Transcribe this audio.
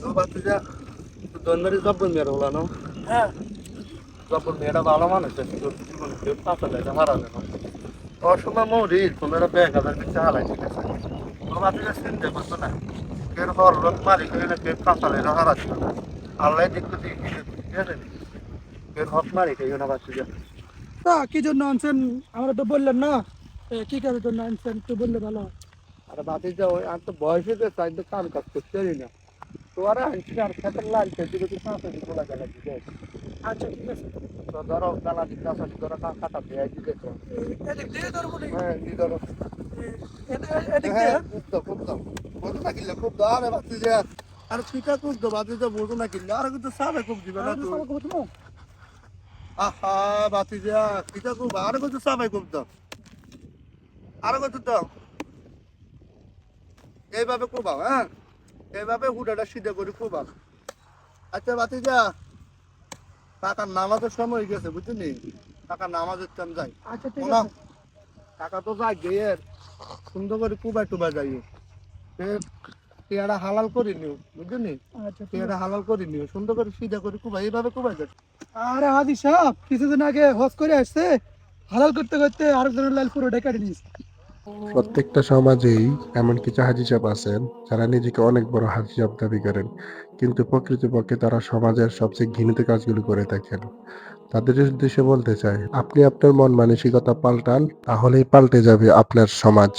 তো বাচ্চা দন্ডারি জব্বর মেয়ের হলো না হ্যাঁ জব্বর মেয়েরা ভালো মানুষ আছে তোর জীবনে কেউ পাতা দেয় হারাবে না অসময় মৌরি তোমরা ব্যাগ হাজার কিছু হারাই ঠিক আছে তো বাচ্চা চিনতে পারতো না কেউ হর লোক মারি করে না কেউ কাঁচালে হারাচ্ছিল না আল্লাহ দেখতে দিয়ে ঠিক আছে কেউ হক মারি কেউ না বাচ্চা তা কি জন্য আনছেন আমরা তো বললেন না কি কারোর জন্য আনছেন একটু বললে ভালো হয়। আর বাতি যাও আর তো বয়স হয়ে চাই তো কাম কাজ করতে পারি না তো আর আনছি আর খেতের লাল খেতে যদি কাঁচা দিতে লাগা লাগছে আচ্ছা ঠিক আছে তো ধরো গালা দিতে আসা ধরো কাঁটা দিয়ে দিতে তো এদিক দিয়ে ধরবো নাকি? হ্যাঁ দি ধরো এদিক দিয়ে হ্যাঁ খুব দাম বোঝো না কিনলে খুব দাম আরে বাতি যে আর পিঠা খুব দাম বাতি যে বোঝো না কিনলে আর কিন্তু সাবে খুব দিবে না তো আহা বাতি যে পিঠা খুব আর কিন্তু সাবে খুব দাম আর কত দাম এইভাবে কোবাও হ্যাঁ এইভাবে হুডাটা সিধা করে কোবাও আচ্ছা বাতি যা কাকার নামাজের সময় হয়ে গেছে বুঝলি কাকার নামাজের টাইম যাই আচ্ছা ঠিক না আছে কাকা তো যাই গিয়ে সুন্দর করে কুবাই টুবাই যাই পেয়ারা হালাল করে নিও বুঝলি আচ্ছা ঠিক পেয়ারা আছে। হালাল করে নিও সুন্দর করে সিধা করে কুবাই এইভাবে কুবাই যাবে আরে হাদি সাহেব কিছুদিন আগে হজ করে আসছে হালাল করতে করতে আরেকজনের লাল পুরো ডেকে নিয়েছে। প্রত্যেকটা সমাজেই এমন কিছু হাজি সাহেব আছেন যারা নিজেকে অনেক বড় হাজি সাহেব দাবি করেন, কিন্তু প্রকৃতপক্ষে তারা সমাজের সবচেয়ে ঘৃণিত কাজগুলো করে থাকেন। তাদের উদ্দেশ্যে বলতে চাই, আপনি আপনার মন মানসিকতা পাল্টান, তাহলেই পাল্টে যাবে আপনার সমাজ।